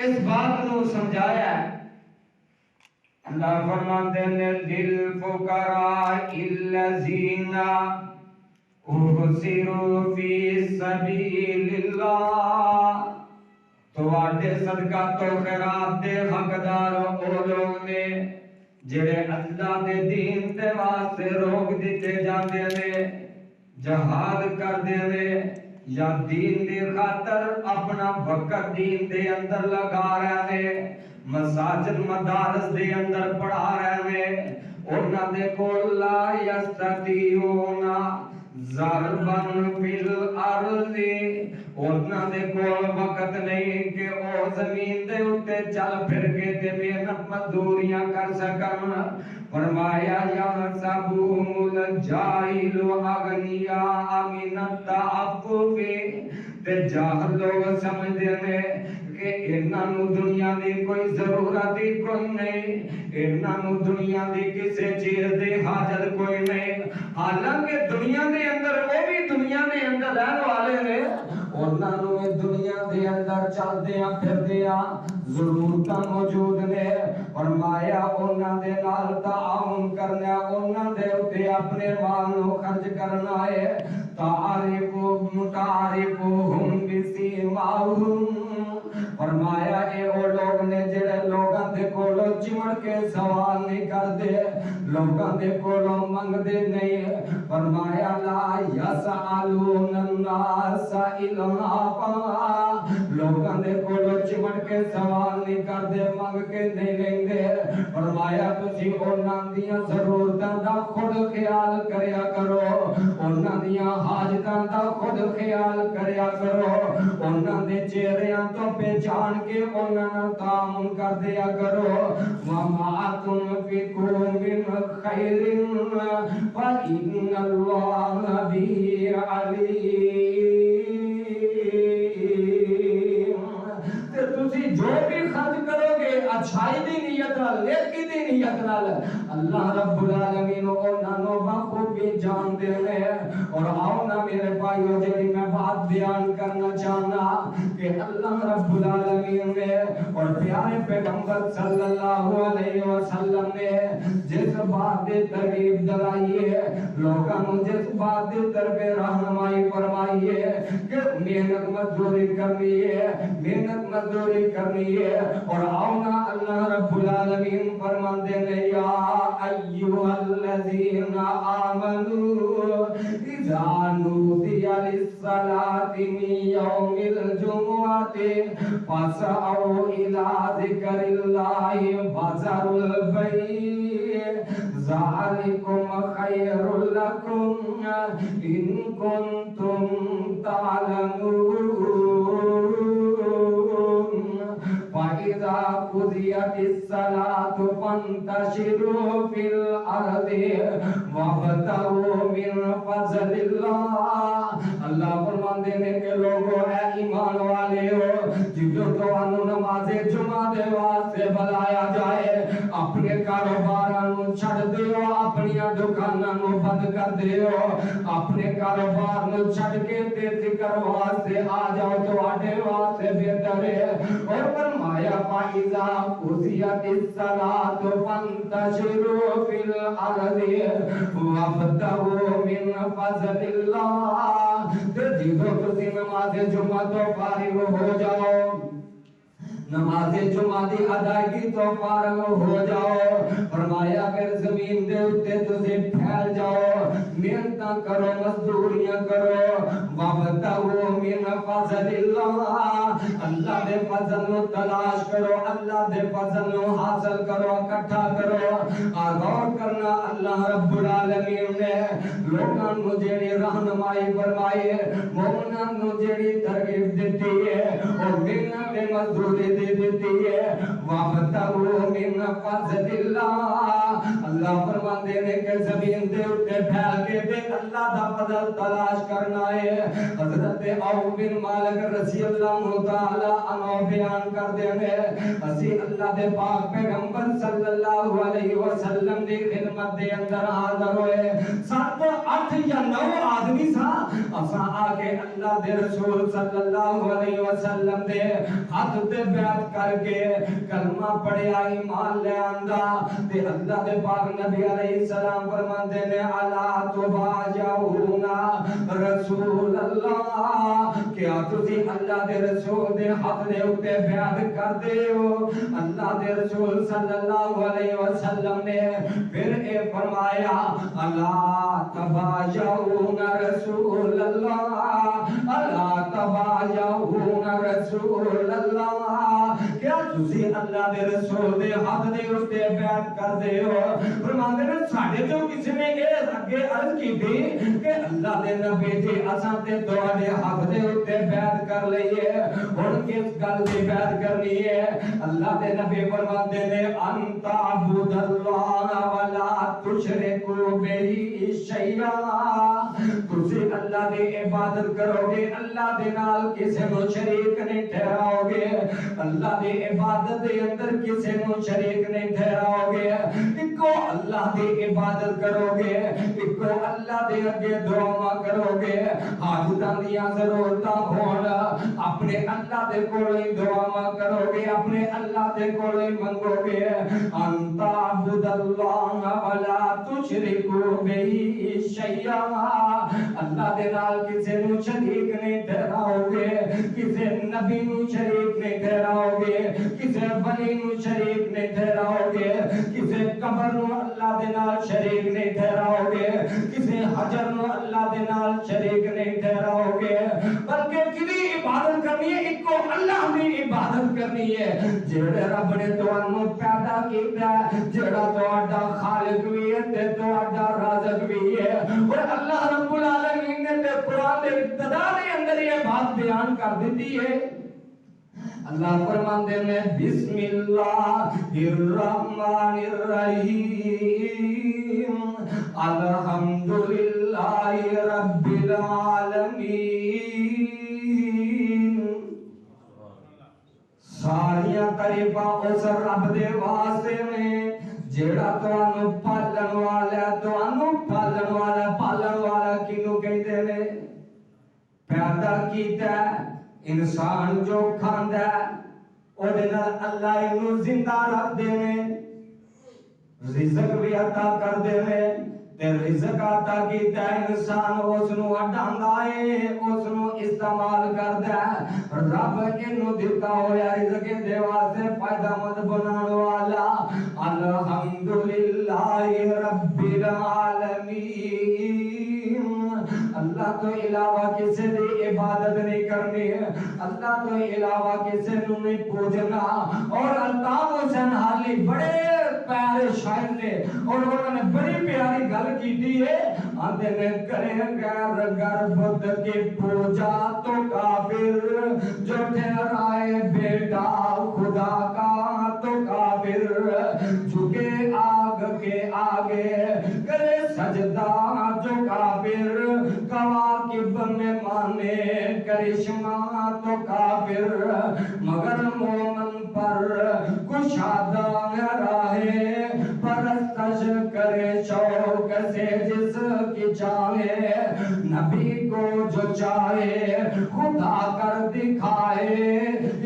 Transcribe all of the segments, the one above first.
اس بات نو سمجھایا ہے۔ اللہ فرماتے ہیں للفقراء الذین احصروا فی سبیل اللہ، تواڈے صدقہ تو خیرات دے حقدار او لوگ نے جڑے اللہ دے دین دے واسطے روک دیتے جاندے نے، جہاد کردے نے یا دین دی خاطر اپنا وقت دین دے اندر لگا رہے نے، مساجد مدارس دے اندر پڑھا رہے نے، انہاں دے کول لا یستطیعون ضربا فی الارض، انہاں دے کول وقت نہیں کہ او زمین دے اتے چل پھر کے تے محنت مزدوریاں کر سکن۔ فرمایا یحسبهم الجاہل اغنیاء من التعفف، تے جاہل لوگ سمجھدے نے کہ انہاں نو دنیا دی کوئی ضرورت ہی کوئی نہیں، انہاں نو دنیا دی کسی چیز دی حاجت کوئی نہیں، حالانکہ دنیا دے اندر وہ بھی دنیا دے اندر رہن والے نے، انہاں نو دنیا دے اندر چلدیاں پھردیاں ضرورتاں موجود نے۔ فرمایا انہاں دے نال تعاون کرنا، انہاں دے اوتے اپنے مال نو خرچ کرنا ہے۔ تعرفهم بسیماہم، فرمایا اے او لوگ نے جڑے لوگاں دے کولوں چمڑ کے سوال نہیں کردے، لوگاں دے کولوں منگ دے نہیں۔ فرمایا لا یسألون الناس الہافا، لوگاں دے کولوں چمڑ کے سوال نہیں کردے، منگ کے نہیں لیندے۔ فرمایا تسی انہاں دیاں ضرورتاں دا خود خیال کریا کرو، انہاں دیاں حاجتاں دا خود خیال کریا کرو، انہاں دے چہریاں تو پہچان کے انہاں نال تعاون کر دیا کرو۔ وما تنفقوا من خیر فإن اللہ بہ علیم، تے تسی جو بھی خرچ کرو گے اچھائی دی نیت نال، نیکی دی نیت نال، اللہ رب العالمین انہاں نو بخوبی جان دے نے۔ اور آؤ نا میرے بھائیو جڑی میں بات بیان کرنا چاہنا کہ اللہ رب العالمین نے اور پیارے پیغمبر صلی اللہ علیہ وسلم نے جس بات دے ترغیب دلائی ہے، لوگاں نو جس بات دے طرف رہنمائی فرمائی ہے کہ محنت مزدوری کرنی ہے، محنت مزدوری کرنی ہے۔ اور آؤ نا اللہ رب العالمین فرماندے نے یا ایھا الذین آمنوا اذا نودی للصلاۃ من یوم الجمعۃ فاسعوا الی ذکر اللہ وذروا البیع ذلکم خیر لکم ان کنتم تعلمون۔ فَإِذَا قُضِيَتِ الصَّلَاةُ فَانتَشِرُوا فِي الْأَرْضِ وَابْتَغُوا مِن فَضْلِ اللَّهِ۔ اللہ فرماندے نے کہ لوگو اے ایمان والے ہو، جدوں تانوں نماز جمعہ دے واسطے بلایا جائے اپنے کاروباراں نو چھڈ دیو، اپنی دکاناں نو بند کر دیو، اپنے کاروبار نو چھڈ کے تے ذکر واسطے آ جاؤ، تواڈے واسطے بہتر ہے۔ اور فرمایا فَإِذَا قُضِيَتِ الصَّلَاةُ فَانتَشِرُوا فِي الْأَرْضِ وَابْتَغُوا مِن فَضْلِ اللَّهِ، تے جدوں تسی نماز جمعہ تو فارغ ہو جاؤ، نماز جمعہ دی ادائیگی تو فارغ ہو جاؤ، فرمایا پھر زمین دے اتے تسی پھیل جاؤ، محنتاں کرو، مزدوریاں کرو، وابتغوا من فضل اللہ، اللہ دے فضل نو تلاش کرو، اللہ دے فضل نو حاصل کرو، اکٹھا کرو۔ غور کرنا اللہ رب العالمین نے لوگاں نو جیڑی رہنمائی فرمائی ہے، مومناں نو جیڑی ترغیب دیتی ہے، اور محنت تے مزدوری دیتی ہے۔ وابتغوا من فضل اللہ، اللہ اللہ فرماندے نے کہ زمین دے اتے پھیل کے تے اللہ دا فضل تلاش کرنا ہے. حضرت عوف بن مالک رضی اللہ تعالی عنہ بیان کر دے نے اسی اللہ دے پاک پیغمبر صلی اللہ علیہ وسلم دی خدمت دے اندر حاضر ہوئے. 7 8 یا 9 آدمی سا اساں آ کے اللہ دے رسول صلی اللہ علیہ وسلم دے ہاتھ تے بیعت کر کے کلمہ پڑھیا ایمان لے آندا تے اللہ دے پاک نبی علیہ السلام فرماندے نے الا تباجعون رسول اللہ کیا تسی اللہ دے رسول دے ہاتھ دے اوتے بیعت کر دے ہو. اللہ دے رسول صلی اللہ علیہ وسلم نے پھر اے فرمایا الا تباجعون رسول اللہ الا تباجعون رسول اللہ کیا تسی اللہ دے رسول دے ہاتھ دے اوتے بیعت کر دے ہو. فرماندے نے ساڈے جو کسی نے اے اگے عرض کیتی کہ اللہ دے نبی جی اساں تے تواڈے ہاتھ دے اوتے بیعت کر لئیے ہن کس گل دی بیعت کرنی ہے. اللہ دے نبی فرماندے نے انت عبد اللہ ولا تشرکو بہ شیئا تسی اللہ دی عبادت کرو گے اللہ دے نال کسے نو شریک نہیں ٹھہراؤ گے. اللہ دی عبادت دے اندر کسے نو شریک نہیں ٹھہراؤ گے. اکو اللہ دی عبادت کرو گے اکو اللہ دے اگے دعا کرو گے. حاجتاں دیاں ضرورتاں ہون اپنے اللہ دے کول ہی دعا کرو گے اپنے اللہ دے کول ہی منگو گے. انت عبد اللہ ولا تشرکو بہ شیئا اللہ دے نال کسے نو شریک نہیں ٹھہراؤ گے کسے نبی نو شریک نہیں ٹھہراؤ گے کسے ولی نو شریک نہیں ٹھہراؤ گے کسے قبر نو اللہ دے نال شریک نہیں ٹھہراؤ گے کسے حجر نو اللہ دے نال شریک نہیں ٹھہراؤ گے بلکہ کدی عبادت کرنی ہے ایکو اللہ دی عبادت کرنی ہے جڑے رب نے تانوں پیدا کیتا ہے جڑا تہاڈا خالق بھی ہے تے تہاڈا رازق بھی ہے. اور اللہ رب العالمین نے تے قرآن دے ابتدا دے اندر یہ بات بیان کر دیتی ہے. اللہ فرماندے نے بسم اللہ الرحمن الرحیم الحمدللہ رب العالمین. ساریاں تعریفاں اس رب دے واسطے نے جیڑا تانوں پالن والا پالن والا کینوں کہندے نے پیدا کیتا انسان جو کھاندا او دے نال اللہ اینو زندہ رکھ دے نے رزق بھی عطا کر دے نے تے رزق عطا کیتا انسان اس نو اڈاندا ہے اس نو استعمال کردا ہے. رب اینو دتا ہویا رزق دے واسطے فائدہ مند بنان والا الحمدللہ رب العالمین. اللہ تو علاوہ کسی دی عبادت نہیں کرنی ہے اللہ تو علاوہ کسی نو نہیں پوجنا. اور الطاف حسین حالی بڑے پیارے شاعر نے اور انہوں نے بڑی پیاری گل کی ہے آندے نے کرے غیر گربت کی پوجا تو کافر جو ٹھہرائے بیٹا خدا کا تو کافر جھکے آگ کے آگے کرے سجدہ جو کافر کواکب میں مانے کرشمہ تو کافر مگر مومن پر کشادہ راہے پرستش کرے شوق سے جس کی چاہے نبی کو جو چاہے خدا کر دکھائے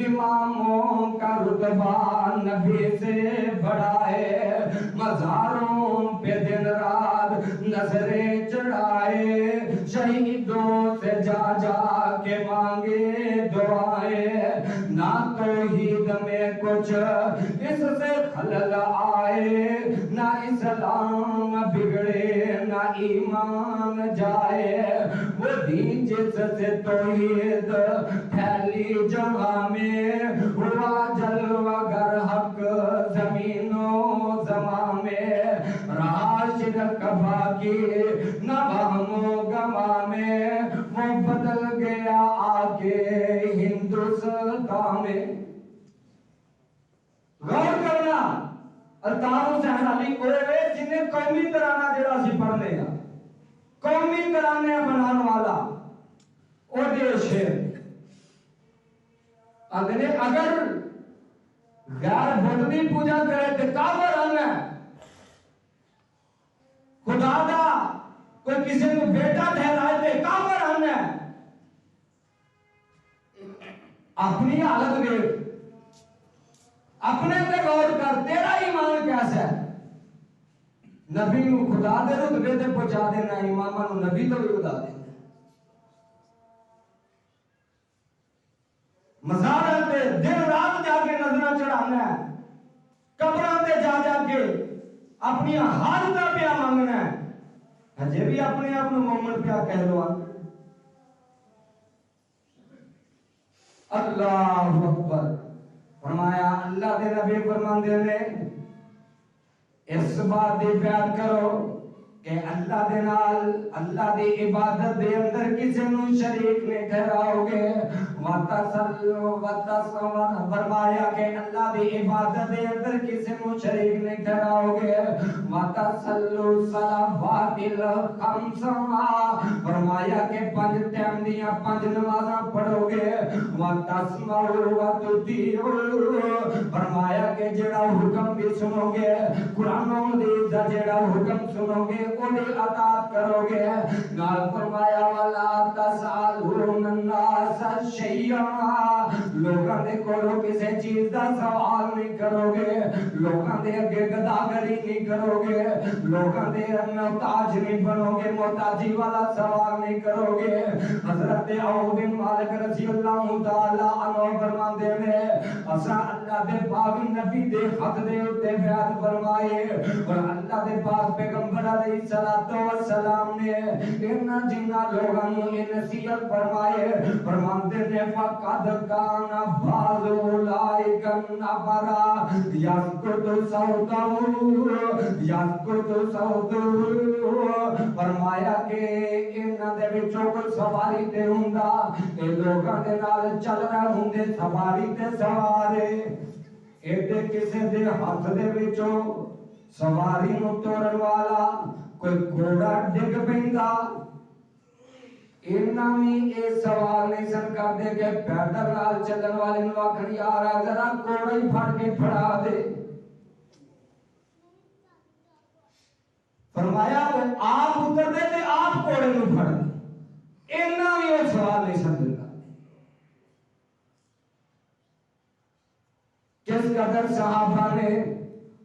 اماموں کا رتبہ نبی سے بڑھائے مزاروں پہ دن رات نظریں چڑھائے شہیدوں سے جا جا کے مانگے دعائیں نہ توحید میں کچھ اس سے خلل آئے نہ اسلام بگڑے نہ ایمان جائے وہ دین جس سے توحید پھیلی جہاں میں ہوا جلوہ گر حق زمین و زمان میں رہا شرک باقی نہ وہم و گما میں وہ بدل گیا آگے ہندوستان میں. غور کرنا الطاف حسین علی اوے جنہیں قومی ترانہ جڑا سی پڑھنے ہیں قومی ترانے بنان والا او دے شیر اگر غیر بت دی پوجا کرے تے کافر ہے خدا دا کوئی کسی کو بیٹا ٹھہرائے تے کافر ہے اپنی حالت دیکھ اپنے تے غور کر تیرا ایمان کیسا ہے نبی نو خدا دے رتبے تے پہنچا دینا اماماں نو نبی تو بھی خدا دینا مزاروں تے دن رات جا کے نظریں چڑھانا ہے قبراں تے جا جا کے اپنی حالتاں پیا مانگنا ہے ہجے بھی اپنے آپ نو مومن پیا کہہ لو اللہ اکبر فرمایا اللہ دے نبی فرماندے نے اس بات دی پیار کرو کہ اللہ دے نال اللہ دی عبادت دے اندر کسی نو شریک نہیں ٹھہراؤ گے فرمایا کہ اللہ دی عبادت دے اندر کسی نو شریک نہیں ٹھہراؤ گے وَتَصَلُّوا الصَّلَوَاتِ الْخَمْسَ فرمایا کہ 5 ٹائم دیاں 5 نمازاں پڑھو گے وَتَسْمَعُوا وَتُطِيعُوا فرمایا کہ جڑا حکم بھی سنو گے قرآن و حدیث دا جڑا حکم سنو گے انہیں اطاعت کرو گے نال فرمایا وَلَا تَسْأَلُونَ النَّاسَ شَيْئًا لوگاں دے کولو کسی چیز دا سوال نہیں کرو گے لوگاں دے اگے گداگری نہیں کرو گے لوگاں دے محتاج نہیں بنو گے محتاجی والا سوال نہیں کرو گے حضرت عوف بن مالک رضی اللہ تعالی عنہ فرماندے نے اساں اللہ دے پاک نبی دے حق دے اوتے بیعت فرمائے اور اللہ دے پاک پیغمبر علیہ السلام نے انہاں جنہاں لوگاں نوں نصیحت فرمائے فرماندے نے فقد کان بعض اولئک نفرا یسکت صوتہ فرمایا کہ انہاں دے وچوں کوئی سواری تے ہوندا اے لوکاں دے نال چل رہے ہوندے سواری تے سوارے ایڈے کسے دے ہاتھ دے وچوں سواری نوں توڑن والا کوئی گھوڑا ڈگ پیندا انہاں بھی یہ سوال نہیں سن کردے کہ پیدل نال چلن والے نوں آکھن یار ذرا گھوڑا ہی پھڑ کے پھڑا دے فرمایا وہ آپ اتر دے تے آپ گھوڑے نوں پھڑ دے انہاں بھی یہ سوال نہیں سن کردے کس قدر صحابہ نے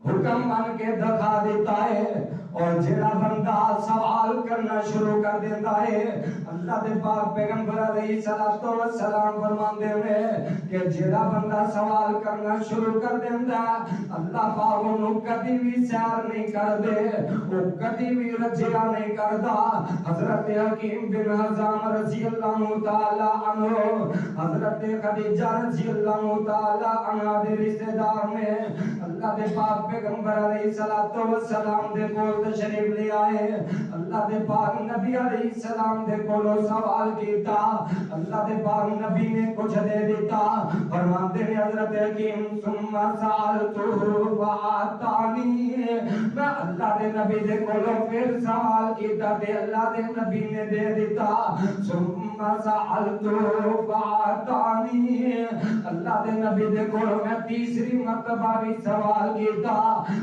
حکم مان کے دکھا دیتا ہے اور جڑا بندہ سوال کرنا شروع کر دیتا ہے اللہ دے پاک پیغمبر علیہ السلام فرماندے ہیں کہ جڑا بندہ سوال کرنا شروع کر دیندا اللہ پاک انہوں کبھی بھی سیر نہیں کر دے وہ کبھی بھی رجیا نہیں کردا حضرت حکیم بن حزام رضی اللہ تعالی عنہ حضرت خدیجہ رضی اللہ تعالی عنہ دے رشتہ دار میں اللہ دے پاک پیغمبر علیہ السلام دے کول تشریف لے آئے اللہ دے پاک نبی علیہ السلام دے کولو سوال کیتا اللہ دے پاک نبی نے کچھ دے دیتا فرماندے نے حضرت حکیم ثم سألتہ فآتانی میں اللہ دے نبی دے کولو پھر سوال کیتا تے اللہ دے نبی نے دے دیتا ثم سألتہ فآتانی اللہ دے نبی دے کولو میں تیسری مرتبہ بھی سوال کیتا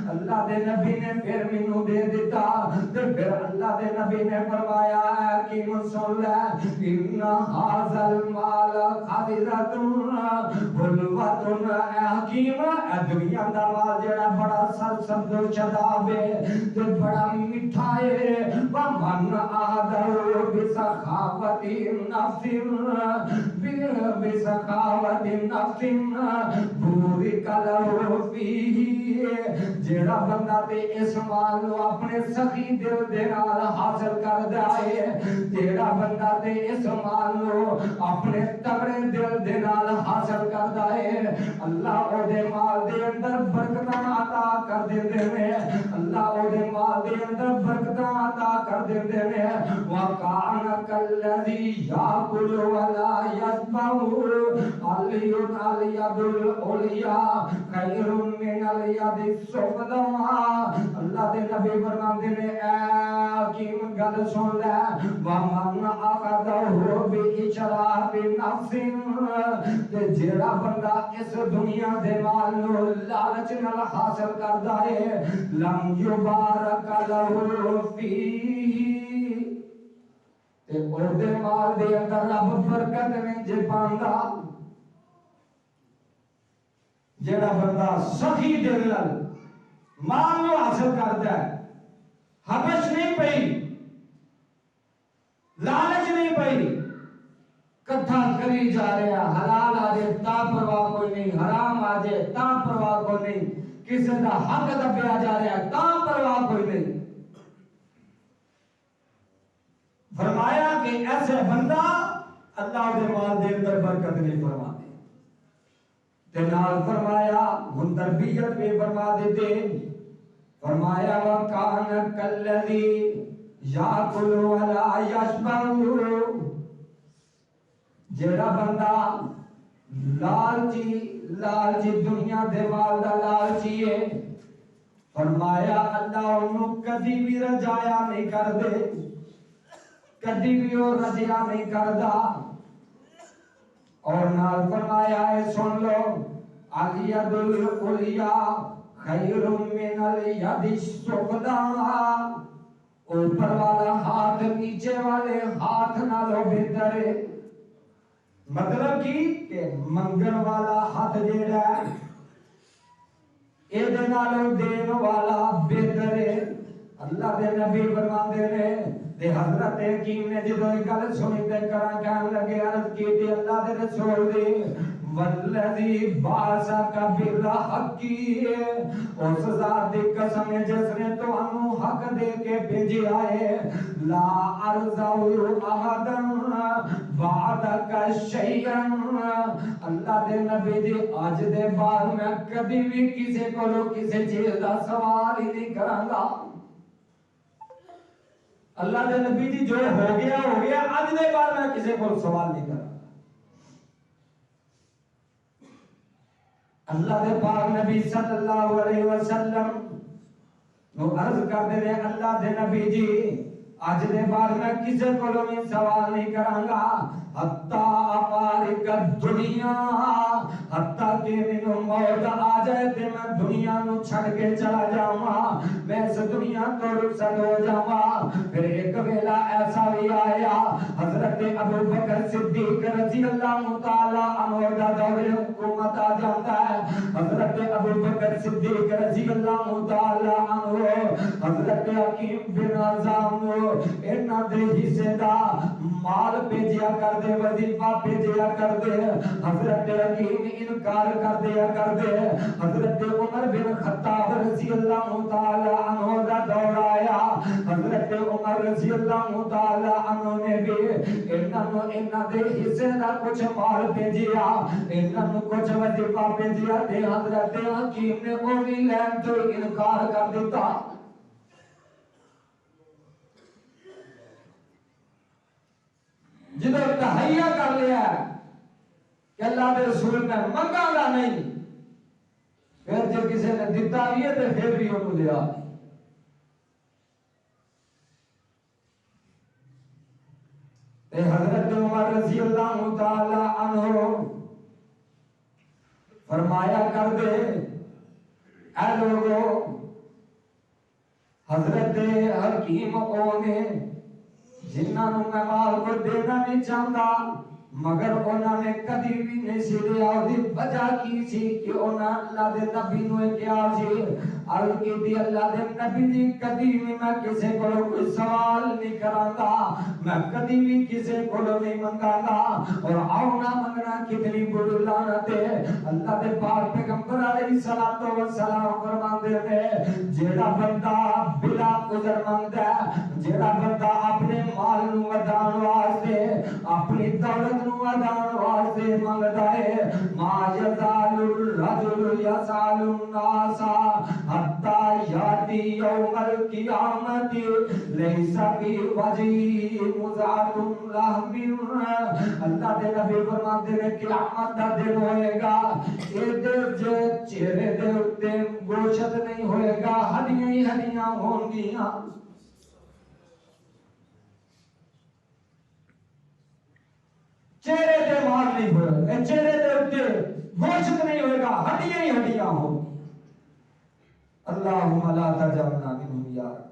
اللہ دے نبی نے پھر مینوں دے دیتا تے پھر اللہ دے نبی نے فرمایا ہے کہ سن لے ان ھذا المال خضرۃ بلوۃ اے حکیم اے دنیا دا مال جڑا بڑا سرسبز و شاداب ہے تے بڑا میٹھا ہے ومن آدر بسخاوت نفس بسخاوت نفس بورک لہ فیہ جڑا بندہ تے اس مال نو اپنے سخی دل دے نال حاصل کردا ہے جڑا بندہ تے اس مال نو اپنے تگڑے دل دے نال حاصل کردا ہے اللہ او دے مال دے اندر برکتاں عطا کر دیندے نے اللہ او دے مال دے اندر برکتاں عطا کر دیندے نے وکان کلذی یاکل ولا یشبع الیون الید الاولیاء خیر من الید السفلی اللہ دے نبی فرماندے نے اے حکیم گل سن لے ومن اخذہ باشراف نفس تے جیڑا بندہ اس دنیا دے مال نو لالچ نال حاصل کردا ہے لم یبارک لہ فیہ تے او دے مال دے اندر رب برکت نہیں جے پاندا جیڑا بندہ سخی دل نال مال نو حاصل کردا ہے حبش نہیں پئی لالچ نہیں پئی کٹھا کری جا رہا حلال آ جائے تا پرواہ کوئی نہیں حرام آ جائے تا پرواہ کوئی نہیں کسی دا حق دبیا جا رہا تا پرواہ کوئی نہیں فرمایا کہ ایسے بندہ اللہ دے مال دے اندر برکت نہیں فرما دے تے نال فرمایا ہن تربیت بھی فرما دیتے فرمایا وکان کلذی یاکل ولا یشبع جیڑا بندہ لالچی دنیا دے مال دا لالچی ہے فرمایا اللہ انہوں کدی بھی رجایا نہیں کر دے کدی بھی وہ رجیا نہیں کردا اور نال فرمایا ہے سن لو الید الاولیاء خیر من الید السفلی اوپر والا ہاتھ نیچے والے ہاتھ نالوں بہتر ہے مطلب کی کہ منگن والا ہاتھ جیڑا ہے اے دے نالوں دین والا بہتر ہے اللہ دے نبی فرماندے نے تے حضرت حکیم نے جدوں گل سنی تے کراں کہن لگے عرض کیتی اللہ دے رسول دی والذی بعثک بالحق اس ذات دی قسم جس نے تانوں حق دے کے بھیجا ہے لا ارزو احدا بعدک شیئا اللہ دے نبی دی اج دے بعد میں کبھی بھی کسی کولو کسی چیز دا سوال ہی نہیں کراں گا اللہ دے نبی دی جو ہو گیا اج دے بعد میں کسی کو سوال نہیں کراں اللہ دے پاک نبی صلی اللہ علیہ وسلم نو عرض کر دے رہے اللہ دے نبی جی آج دے بعد میں کسی کو بھی سوال نہیں کراں گا حتی افارق دنیا حتی کہ مینوں موت آ جائے تے میں دنیا نو چھڑ کے چلا جاواں میں اس دنیا تو رخصت ہو جاواں پھر ایک ویلا ایسا بھی آیا حضرت ابو بکر صدیق رضی اللہ تعالی عنہ دا دور حکومت آ جاتا ہے حضرت ابو بکر صدیق رضی اللہ تعالی عنہ حضرت حکیم بن اعظم انہاں دے حصے دا مال بھیجیا کر دے وظیفہ بھیجیا کر دے حضرت حکیم انکار کر دیا کر دے حضرت عمر بن خطاب رضی اللہ تعالی عنہ دا دور آیا حضرت عمر رضی اللہ تعالی عنہ نے بھی انہاں دے حصے دا کچھ مال بھیجیا انہاں کچھ وظیفہ بھیجیا تے حضرت حکیم نے وہ بھی لین تو انکار کر دیتا جدو تہیا کر لیا کہ اللہ دے رسول میں منگا گا نہیں پھر جو کسی نے دیتا بھی ہے تو پھر بھی انہوں لیا تے حضرت عمر رضی اللہ تعالی عنہ فرمایا کر دے اے لوگو حضرت حکیم اونے جنہاں نوں میں مال کو دینا نہیں چاہتا مگر انہاں نے کدی بھی نہیں سی لیا دی وجہ کی سی کہ انہاں اللہ دے نبی نو کیا سی عرض کی دی اللہ دے نبی دی کدی بھی میں کسی کو کوئی سوال نہیں کراں گا میں کدی بھی کسی کو نہیں منگاں گا اور آونا منگنا کتنی بڑی لعنت ہے اللہ دے پاک پیغمبر علیہ الصلوۃ والسلام فرماندے نے جیڑا بندہ بلا عذر منگدا ہے جیڑا بندہ اپنے مال نو ودان واسطے اپنی دولت نو ودان واسطے منگدا ہے ما یزال الرجل يسأل الناس حتى يأتي يوم القيامة ليس في وجهه مزعة لحم. اللہ دے نبی فرماتے ہیں قیامت دا دن ہوئے گا چہرے دے اتے گوشت نہیں ہوئے گا، ہڈیاں ہی ہڈیاں ہون گیاں. چہرے دے مار نہیں ہوئے، چہرے دے اتے گوشت نہیں ہوئے گا، ہڈیاں ہی ہڈیاں ہوں. اللہم لا تجعلنا منہم یا رب.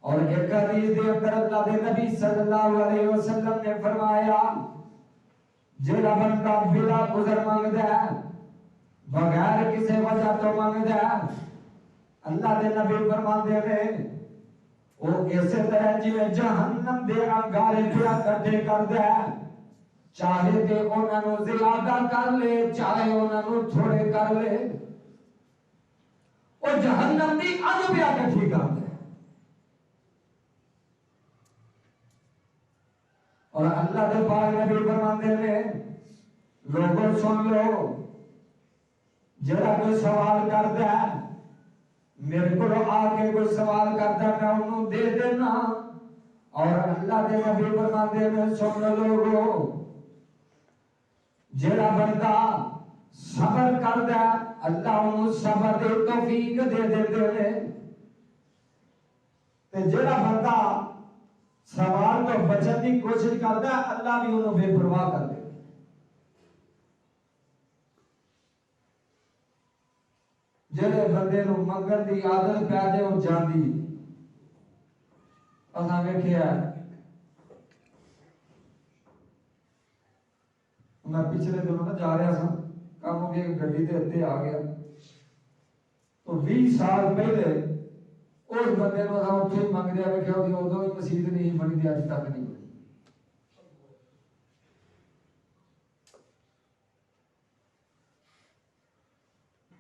اور ایک حدیث دے اندر اللہ دے نبی صلی اللہ علیہ وسلم نے فرمایا جیڑا بندہ بلا گزر مانگدا ہے، بغیر کسی وجہ تو مانگدا ہے، اللہ دے نبی فرماندے نے وہ اسی طرح جویں جہنم دے انگارے پیا کٹے کردا ہے، چاہے تے انہاں نوں زیادہ کر لے چاہے انہاں نوں تھوڑے کر لے، وہ جہنم دی اگ پیا کٹھی کردا ہے. اور اللہ دے پاک نبی فرماندے نے لوگوں سن لو، جڑا کوئی سوال کردا ہے میرے کو آ کے کوئی سوال کردا میں انہوں دے دینا. اور اللہ دے نبی فرماندے نے سن لو لوگوں، جڑا بندہ صبر کردا ہے اللہ انہوں صبر دے توفیق دے دیندے نے، تے جڑا بندہ سوال تو بچن کی کوشش کرتا ہے اللہ بھی انہوں بے پرواہ کر دے. جڑے بندے نو منگن دی عادت پی جائے وہ جاندی. اساں ویکھیا میں پچھلے دنوں نہ جا رہا سا کام ہو گیا گڈی دے اتنے آ گیا تو 20 سال پہلے اس بندے نو اساں اوتھے منگ دیا ویکھیا کہ ادوں ہی مسجد نہیں بنی تے اج تک نہیں بنی.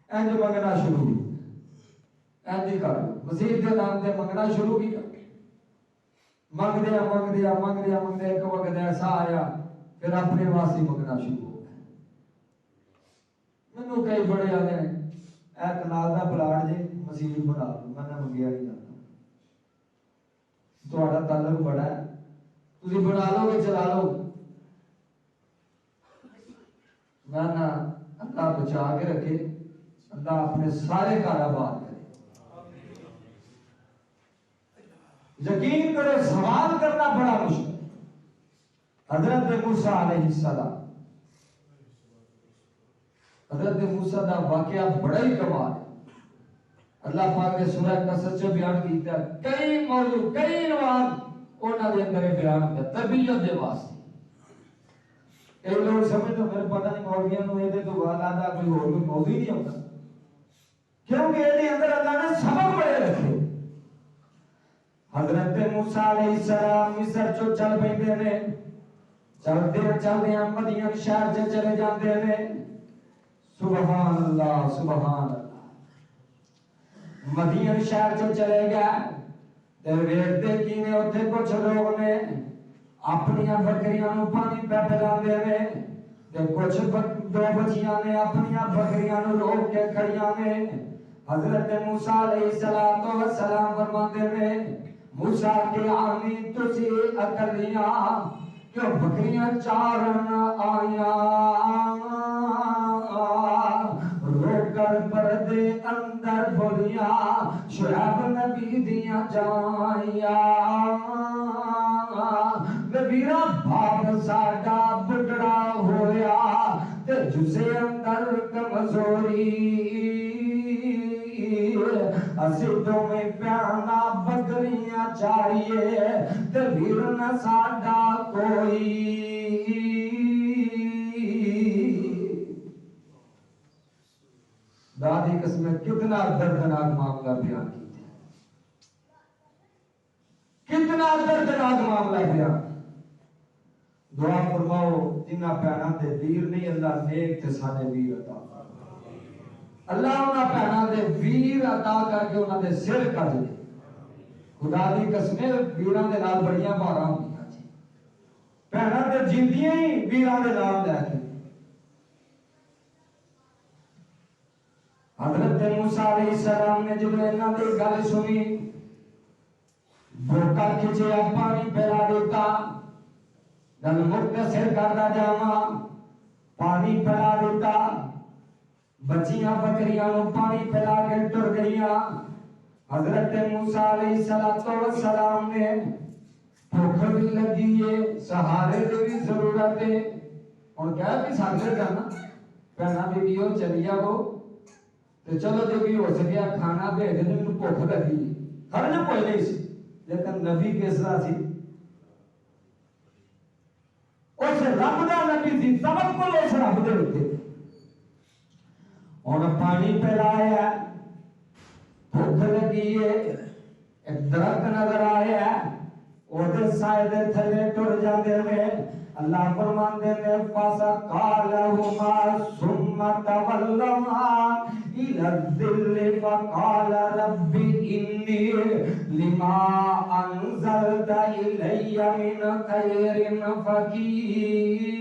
انج منگنا شروع انج کر مسجد کے نام تے منگنا شروع کیا. منگدیا ایک وقت ایسا آیا پھر اپنے واسطے منگنا شروع ہو گیا. مینوں کئی بڑے آتے ہیں اے کنال دا پلاٹ جی مسجد بنا لو، میں نے منگیا نہیں جاتا. تہاڈا تعلق بڑا ہے تسی بنا لو گے چلا لو. میں نہ اللہ بچا کے رکھے، اللہ اپنے سارے کاروبار کرے. یقین کرو سوال کرنا بڑا مشکل ہے. حضرت موسیٰ علیہ السلام، حضرت موسیٰ دا واقعہ بڑا ہی کمال ہے. اللہ پاک نے سورہ قصص چ بیان کیتا کئی موضوع کئی عنوان انہاں دے اندر بیان ہے تربیت دے واسطے. کئی لوگ سمجھتے میرے پتہ نہیں مولویاں نوں اے تو والا دا کوئی اور کوئی موضوع نہیں ہوتا کیونکہ اے اندر اللہ نے سبق بڑے رکھے. حضرت موسیٰ علیہ السلام مصر چو چل پیندے نے، چلدے مدین شہر سے چلے جاندے نے. سبحان اللہ سبحان اللہ. مدین شہر سے چلے گئے تے ویکھدے کی نے اوتھے کچھ لوگ نے اپنی بکریاں نوں پانی پہ پلاندے نے تے کچھ دو بچیاں نے اپنی بکریاں نوں روک کے کھڑیاں نے. حضرت موسیٰ علیہ السلام فرماندے نے موسیٰ کے آنی تسی اکلیاں کیوں بکریاں چارن آیاں رو کر پردے اندر بولیاں شعیب نبی دیاں جائیاں ویرا بھاپ ساڈا بگڑا ہویا تے جسے اندر کمزوری اسی میں پیانا بکریاں چاریے تے ویر نہ ساڈا کوئی. دادی قسمیں کتنا دردناک معاملہ بیان کیتے ہیں، کتنا دردناک معاملہ بیان. دعا فرماؤ جنہ پیانا دے ویر نہیں اللہ نیک تے ساڈے ویر عطا اللہ انہاں پیانا دے ویر عطا کر کے انہاں دے سر کٹ دے. خدا دی قسمیں ویراں دے نال بڑیاں بھاراں ہوندیاں جی. پیانا دے جیندیاں ہی ویراں دے نام لے کے حضرت موسیٰ علیہ السلام نے جب انہاں دی گل سنی بھوکا کھچیا پانی پلا دیتا گل مختصر کردا جاواں پانی پلا دیتا بچیاں بکریاں نو پانی پلا کے ٹر گئیاں حضرت موسیٰ علیہ السلام نے بھوک بھی لگی ہے سہارے دی بھی ضرورت ہے اور کیا بھی ساتھ جانا کہنا بھی بیو چلی جاؤ تو چلو جو بھی ہو سکیا کھانا بھیج دے تو بھوک لگی ہر جو کوئی نہیں سی لیکن نبی کس طرح سی اس رب دا نبی سی توکل اس رب دے اوتے اور پانی پلایا بھوک لگی ہے ایک درخت نظر آیا ہے اوتے سائے دے تھلے ٹر جاندے نے اللہ فرماندے نے فَسَقَالَهُمَا ثُمَّ تَوَلَّا إِلَى الظِّلِّ فَقَالَ رَبِّ إِنِّي لِمَا أَنزَلْتَ إِلَيَّ مِنْ خَيْرٍ فَقِيرٌ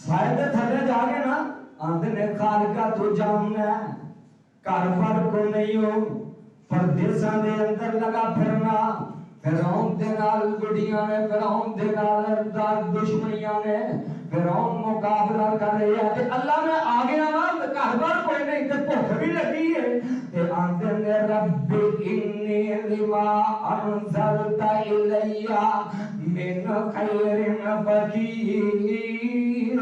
سائے تھلے جا کے نا آندے نے خالقہ تو جاننا ہے کاربار کو نہیں ہو پردیساں دے اندر لگا پھرنا فرعون دے نال گڑیاں نے فرعون دے نال دشمنیاں نے فرعون مقابلہ کر رہے ہیں تے اللہ میں آ گیا نا کاربار کوئی نہیں تے بھوک بھی لگی ہے تے آندے نے رب انی لما انزلت الی من خیر فقیر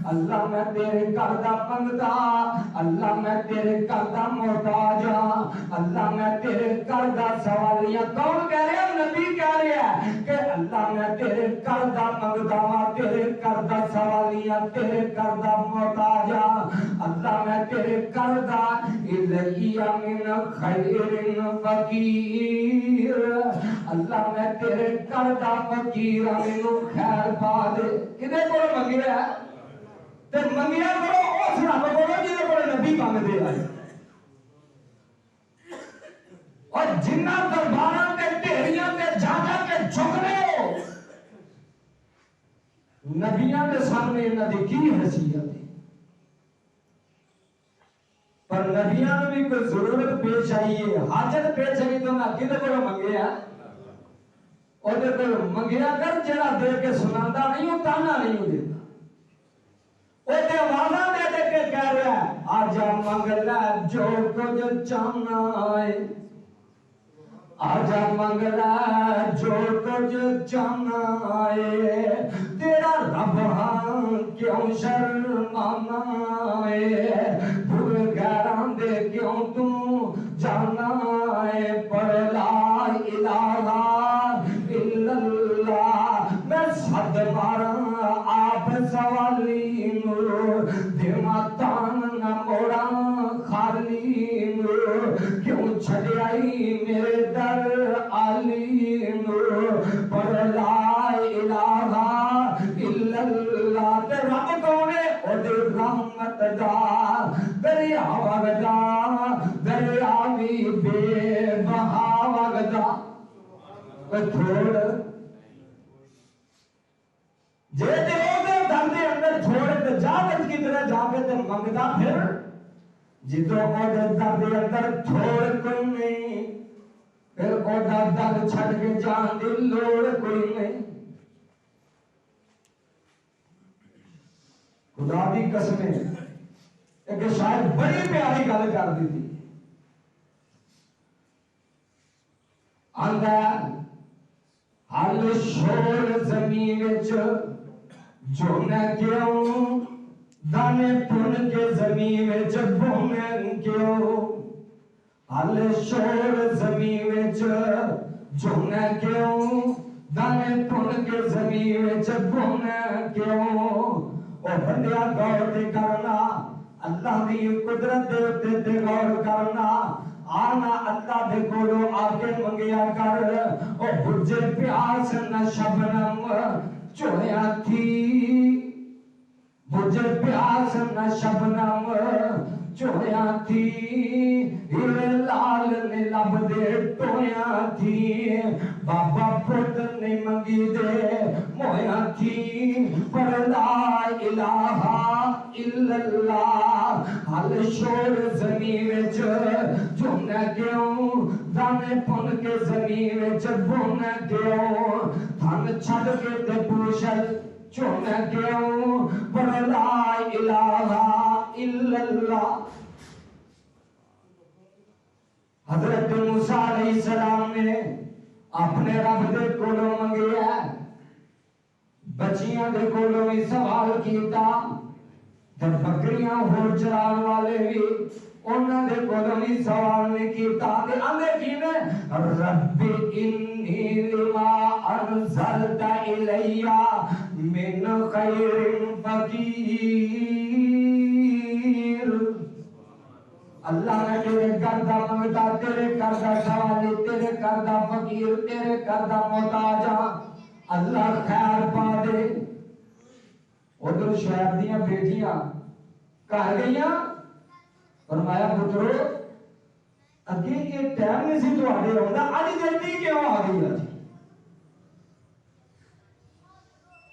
اللہ میں تیرے گھر دا بندہ اللہ میں تیرے گھر دا محتاج اللہ میں تیرے گھر دا سوالیہ کون کہہ رہے ہیں نبی کہہ رہے ہیں کہ اللہ میں تیرے گھر دا منگتا تیرے گھر دا سوالیہ تیرے گھر دا محتاج اللہ میں تیرے گھر دا الیہ من خیر فقیر اللہ میں تیرے گھر دا فقیر مینوں خیر پا دے کدے کول منگیا ہے تے منگیا کرو اس رب کولوں جہدے کول نبی منگدے آئے اور جنہ درباراں تے ڈھیریاں تے جا جا کے جھکنے ہو نبیاں دے سامنے انہاں دی کی حیثیت ہے پر نبیاں نوں بھی کوئی ضرورت پیش آئی ہے حاجت پیش آئی تو نہ کدے کولوں منگیا اور دے کول منگیا کر جڑا دے کے سناندا نہیں ہوں تانا نہیں ہوں دیتا وہ تے وعدہ دے دے کے کہہ رہا ہے آجا منگ لے جو کچھ چاہنا ہے آجا منگ لے جو کچھ چاہنا ہے تیرا رب ہاں کیوں شرمانا ہے بھول غیران دے کیوں تو جانا ہے پڑھ لا الہ الا اللہ میں صد مارا آپ سوالی نور دیما تان نہ موڑا خالی نور کیوں چھڑائی میرے در علی نور پڑھ لا الہ الا اللہ تے رب کونے او دے رحمت دا دریا وگدا دریا بھی بے بہا وگدا تھوڑ جے تے او دے در دے اندر چھوڑ تے جا بچ کی طرح جا کے تے منگدا پھر جدوں او دے در دے اندر چھوڑ کوئی نہیں پھر او دا در چھڑ کے جان دی لوڑ کوئی نہیں خدا دی قسمیں ایک شاید بڑی پیاری گل کر دی تھی آندا حل شور زمین وچ جونا کیوں دانے پھن کے زمین وچ بھونے کیوں حل شور زمین وچ جونا کیوں دانے پھن کے زمین وچ بھونے کیوں او بندیا غور تے کرنا اللہ دی قدرت دے تے غور کرنا آنا اللہ دے کولو آ کے منگیا کر او بجے پیاس نہ شبنم چویا تھی بجے پیاس نہ شبنم چویا تھی ہیرے لال نے لب دے ٹویا تھی بابا پھٹ نے منگی دے مویا تھی پر لا الہ الا اللہ حل شور زمین وچ جن دیوں دانے پن کے زمین وچ بن دیوں دھن چھڈ کے تے پوشل چن دیوں پر لا الہ الا اللہ حضرت موسیٰ علیہ السلام نے اپنے رب دے کولوں منگیا بچیاں دے کولوں بھی سوال کیتا تے بکریاں ہور چران والے بھی انہاں دے کولوں بھی سوال نہیں کیتا تے آندے کی نے رب انی لما انزلت الی من خیر فقیر اللہ نے تیرے گھر دا منگتا تیرے گھر دا سوالی تیرے گھر دا فقیر تیرے گھر دا محتاج اللہ خیر پا دے ادھر شعیب دیاں بیٹیاں کہہ گئیاں فرمایا پترو اگے یہ ٹائم نہیں سی تواڈے ہوندا اج جلدی کیوں آ گئی ہے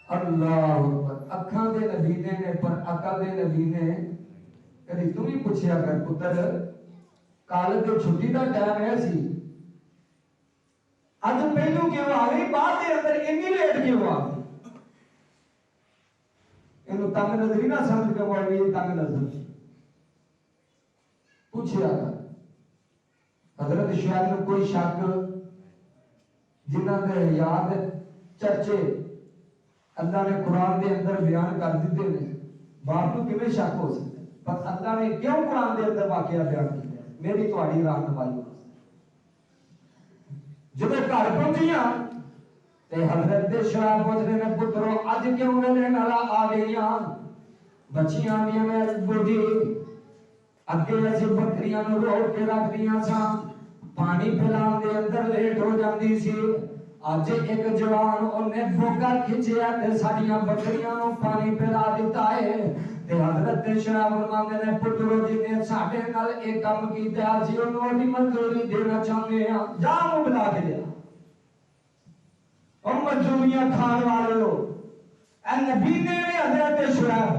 اللہ اکبر اکھاں دے نبی نے پر عقل دے نبی نے کدی تم ہی پوچھیا کر پتر کالج کے چھٹی کا ٹائم ہے سی اج پہلو کیوں آ گئی بعد دے اندر اتنی لیٹ کیوں آ گئی اینو تنگ نظری نہ سمجھ کے مولوی تنگ نظر پوچھیا کر حضرت شعیب نے کوئی شک جنہاں دے یاد چرچے اللہ نے قرآن دے اندر بیان کر دیتے ہیں باپ کو کیویں شک ہو سکتا بس اللہ نے کیوں قرآن دے اندر واقعہ بیان کیا میری تہاڈی رہنمائی ہو جب گھر پہنچیاں تے حضرت شعیب پوچھنے نے پترو اج کیوں میرے نال آ گئیاں بچیاں دیاں میں ابو جی اگے اسی بکریاں نو روک کے رکھ دیاں سا پانی پلان دے اندر لیٹ ہو جاندی سی اج ایک جوان انہیں بوکا کھچیا تے ساڈیاں بکریاں نو پانی پلا دیتا ہے تے حضرت شعیب فرماندے نے پترو جی نے ساڈے نال ایک کام کیتا اسی اونوں دی منظوری دینا چاہندے ہاں جا منہ بلا کے لیا او مجومیاں کھان والے لو اے نبی نے حضرت شعیب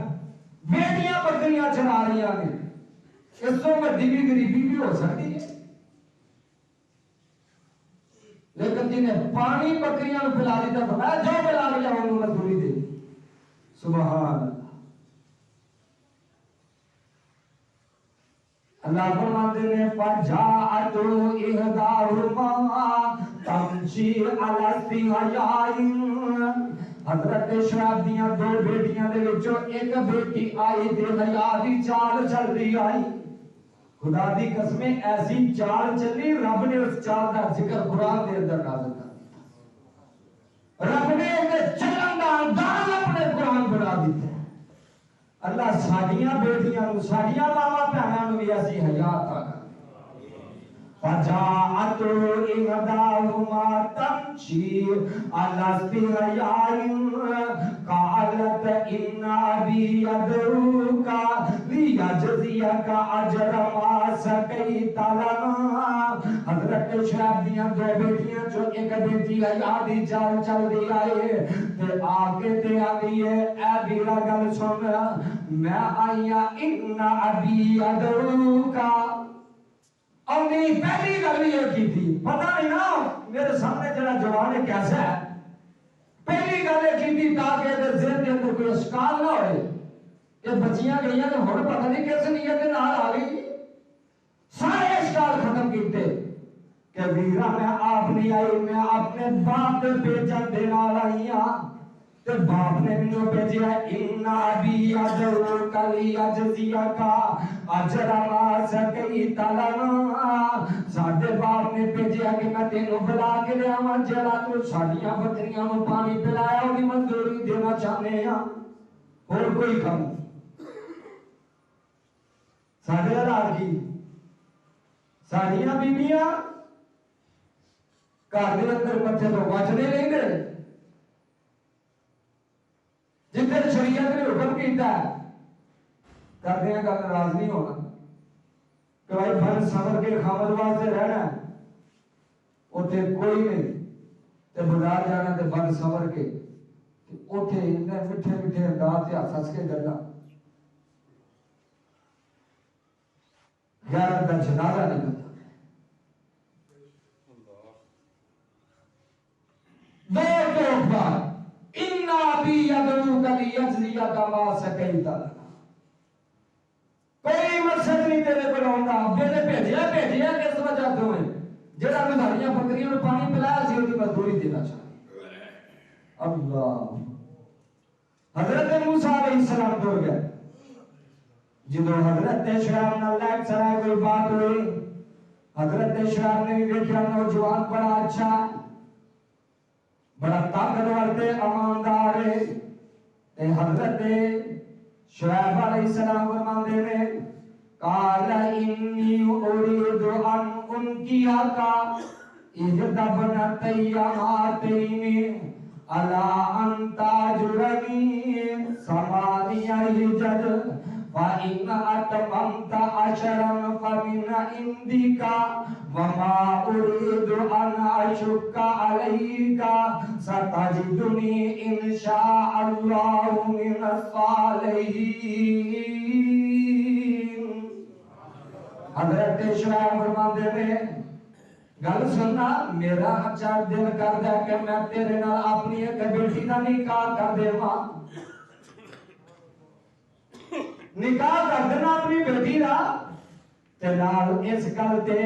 بیٹیاں بکریاں چرا رہی ہیں اس تو بڑی بھی غریبی بھی ہو سکتی ہے لیکن جنہیں پانی بکریاں پلا دیتا فرمایا جو پلا لیا انہوں مزدوری دے سبحان اللہ فرماتے ہیں فجاءت احداہما تمشی علی استحیاء حضرت شعیب دیاں دو بیٹیاں دے وچوں ایک بیٹی آئی تے حیا دی چال چل رہی آئی خدا دی قسمیں ایسی چال چلی رب نے اس چال کا ذکر قرآن دے اندر نازل کر دیا رب نے چلن دا انداز اپنے قرآن بنا دیتا ہے اللہ ساڈیاں بیٹیاں نو ساڈیاں ماواں بہناں نو بھی ایسی حیا عطا کر فجاءت احداہما تمشی علی استحیاء قالت ان ابی یدعوک لیجزیک اجر ما سقیت لنا حضرت شعیب دیاں دو بیٹیاں جو ایک بیٹی حیا دی چال چل دی آئے تے آگے تے آگئی ہے اے بیرا گل سن میں آئیا ان ابی یدعوک اور میری پہلی گل یہ کی تھی پتہ نہیں نا میرے سامنے جڑا جوان ہے کیسا ہے پہلی گل یہ کی تھی تاکہ ذہن کے اندر کوئی اشکال نہ ہوئے کہ بچیاں گئیاں تو ہن پتہ نہیں کیسے نیت کے نال آ گئی سارے اشکال ختم کیتے کہ ویرا میں آپ نہیں آئی میں اپنے باپ کے بیچن دے نال آئی ہاں تے باپ نے مینوں بھیجیا ان ابی یدعوک لیجزیک اجر ما سقیت لنا ساڈے باپ نے بھیجیا کہ میں تینوں بلا کے لیاواں جڑا تو ساڈیاں بکریاں نوں پانی پلایا اودی منظوری دینا چاہنے ہاں اور کوئی کم ساڈے حالات کی ساڈیاں بیبییاں گھر دے اندر متھے تو وجنے نہیں دے جتنے شریعت نے حکم کیتا ہے کرتے ہیں گل ناراض نہیں ہونا کہ بھائی بن سمر کے خامد واسطے رہنا ہے اتنے کوئی نہیں تے بازار جانا تے بن سمر کے اوتھے انہیں مٹھے مٹھے انداز سے ہس کے گلا غیرت کا جنازہ نکلتا دو بار اِنَّا بِي يَدْعُوكَ لِيَجْزِيَكَ مَا سَقَيْتَ لَنَا کوئی مقصد نہیں تیرے کو ہوتا بیٹے بھیجیا کس وجہ تو ہے جڑا گزاریاں بکریاں نو پانی پلایا سی اودی مزدوری دینا چاہیے اللہ حضرت موسیٰ علیہ السلام تو گئے جدو حضرت شعیب نال لائق سرائے کوئی بات ہوئی حضرت شعیب نے بھی دیکھا نوجوان بڑا اچھا بڑا طاقتور تے اماندار ہے حضرت شعیب علیہ السلام فرماندے نے قال انی اريد ان انکیاک احدی ابنتیہاتین الا ان تاجرنی ثمانیہ حجج فإن أتممت عشرا فمن عندك وما أريد أن أشق عليك ستجدني إن شاء الله من الصالحين حضرت شعیب فرماندے نے گل سننا میرا اچھا دل کردا ہے کہ میں تیرے نال اپنی ایک بیٹی دا نکاح کر دیواں نکاح کر دینا اپنی بیٹی دا تے نال اس گل تے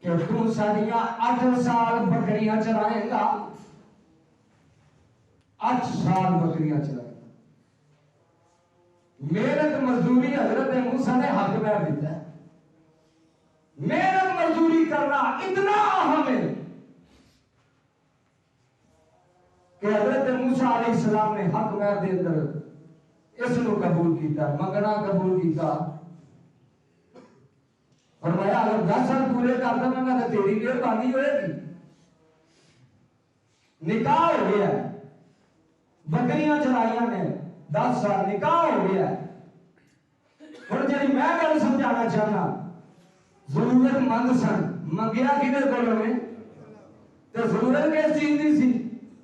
کہ تو ساڈیاں 8 سال بکریاں چرائے گا 8 سال بکریاں چرائے گا محنت مزدوری حضرت موسیٰ نے حق میں دیتا ہے محنت مزدوری کرنا اتنا اہم ہے کہ حضرت موسیٰ علیہ السلام نے حق میں دے کر اس کو قبول کیتا منگنا قبول کیتا فرمایا اگر 10 سال پورے کر دوں گا تو تیری مہربانی ہوئے گی نکاح ہو گیا بکریاں چرائیاں نے 10 سال نکاح ہو گیا اور جی میں گل سمجھانا چاہنا ضرورت مند سن منگیا کدھر کولوں میں تو ضرورت کس چیز دی سی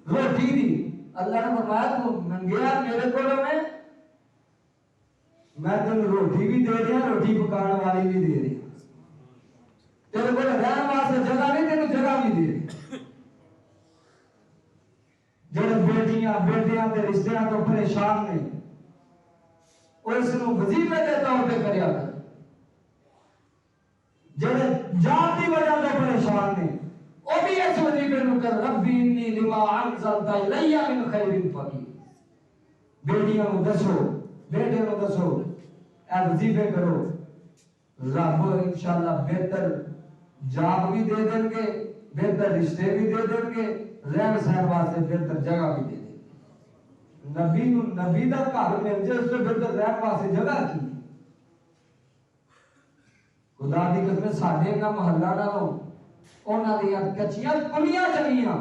روٹی دی اللہ نے فرمایا تو منگیا میرے کولوں میں تین روٹی بھی دے رہا روٹی پکانے والی بھی دے رہا تیرے کو رہن واسطے جگہ نہیں تینوں جگہ بھی دے رہا جڑے بیٹیاں تے رشتیاں تو پریشان نے وہ اس نو وظیفے کے طور پہ کریا کر جڑے جات کی وجہ تو پریشان نے وہ بھی اس وظیفے نو کر ربی انی لما انزلت الی من خیر فقیر بیٹیاں نو دسو بیٹے نو دسو اے وظیفے کرو رب انشاءاللہ بہتر جاب بھی دے دیں گے بہتر رشتے بھی دے دیں گے رہن سہن واسطے بہتر جگہ بھی دے دیں گے نبی دا گھر مل جائے اس سے بہتر رہن واسطے جگہ کی خدا دی قسم ساڈے کا محلہ نالوں انہاں دی کچیاں کلیاں چلیاں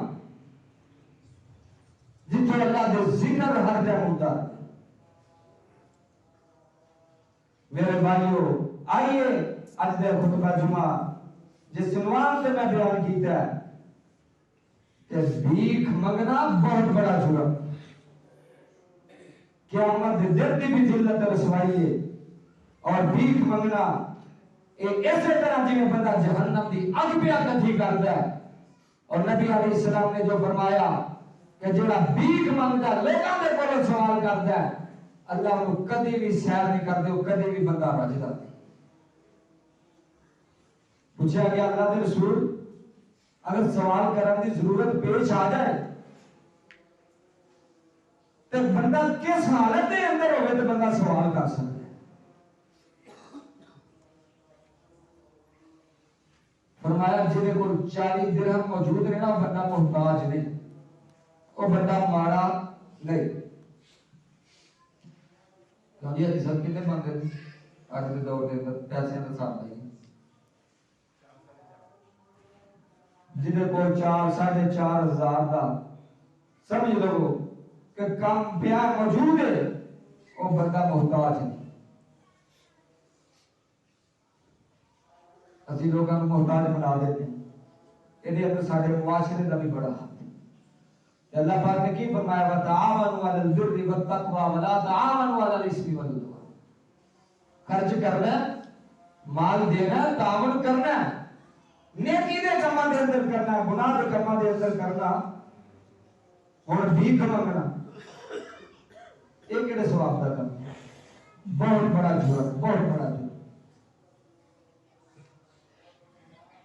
جتھے اللہ دے ذکر ہر ٹائم ہوندا میرے بھائیو آئیے اج دے خطبہ جمعہ جس عنوان سے میں بیان کیتا ہے کہ بھیک منگنا بہت بڑا جرم قیامت دن کی بھی ذلت رسوائی ہے اور بھیک منگنا اسی طرح جی میں بندہ جہنم دی اگ پہ کٹھی کرتا ہے اور نبی علیہ السلام نے جو فرمایا کہ جڑا بھیک منگتا لوگوں کے کولوں سوال کرتا ہے اللہ کو کدی بھی سیر نہیں کرتے وہ کدی بھی بندہ رجدا نہیں پوچھا گیا اللہ کے رسول اگر سوال کرنے کی ضرورت پیش آ جائے تو بندہ کس حالت کے اندر ہوئے تو بندہ سوال کر سکتا ہے فرمایا جنہیں کو 40 درہم موجود ہے نا بندہ محتاج نہیں وہ بندہ مارا نہیں یہ حدیث کتنے بندے آج کے دور کے اندر پیسے کا ساتھ نہیں جنہیں کو 4-4.5 ہزار دا سمجھ لو کہ کم پیار موجود ہے وہ بندہ محتاج نہیں اسی لوگوں کو محتاج بنا دیتے ہیں یہ اندر سارے معاشرے کا بھی بڑا حق ہے اللہ پاک نے کی فرمایا وتعاونوا علی البر والتقوى ولا تعاونوا علی الاثم والعدوان. خرچ کرنا مال دینا تعاون کرنا نیکی دے کاماں دے اندر کرنا گناہ دے کاماں دے اندر کرنا ہن بھی منگنا یہ کہڑے ثواب دا کام بہت بڑا جرم بہت بڑا جرم.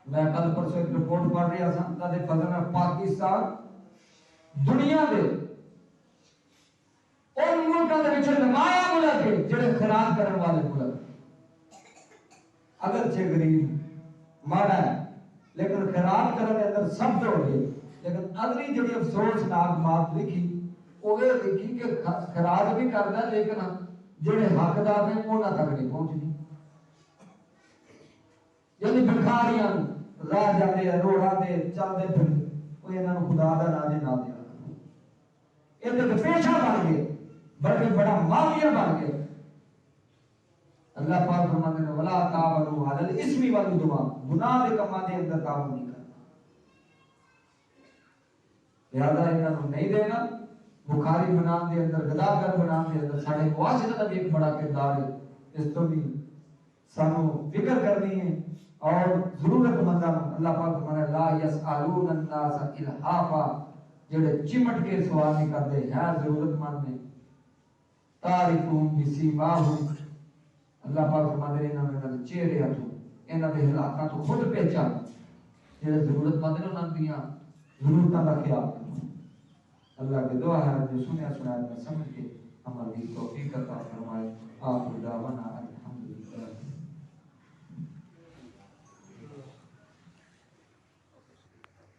میں کل پرسوں ایک رپورٹ پڑھ رہا تھا اللہ دے فضل میں پاکستان دنیا دے ان ملکوں دے وچ نمایاں ملک ہے جڑے خیرات کرن والے ملک اگرچہ غریب ماڑا ہے لیکن خیرات کرن دے اندر سب تو ہوگی. لیکن اگلی جڑی افسوسناک بات لکھی وہ یہ لکھی کہ خیرات بھی کردا ہے لیکن جڑے حقدار نے انہاں تک نہیں پہنچدی. یعنی بھکاریاں راہ جاندے روڑاں تے چلدے پھر وہ انہاں نوں خدا دا نام دے نہ دے یہ تے پیشہ بن گئے بلکہ بڑا مافیا بن گئے. اللہ پاک فرماتے ہیں ولا تعاونوا علی الاثم والعدوان گناہ دے کاماں دے اندر تعاون نہیں کرنا. لہذا انہاں نوں نہیں دینا. بخاری بنان دے اندر گداگر بنان دے اندر ساڑھے معاشرے کا بھی ایک بڑا کردار ہے. اس تو بھی سانو فکر کرنی ہے اور ضرورت منداں اللہ پاک فرماتا ہے لا یسألون الناس الحافا جڑے چمٹ کے سوال نہیں کرتے ہیں ضرورت مند نے تعریفون بسیماہم اللہ پاک فرماتے ہیں انہاں دے چہرے تو انہاں دے حالات تو خود پہچان جڑے ضرورت مند نے انہاں دیاں ضرورتاں دا خیال. اللہ کی دعا ہے جو سنیا سنایا میں سمجھ کے ہماری توفیق عطا فرمائے. آخر دعوانا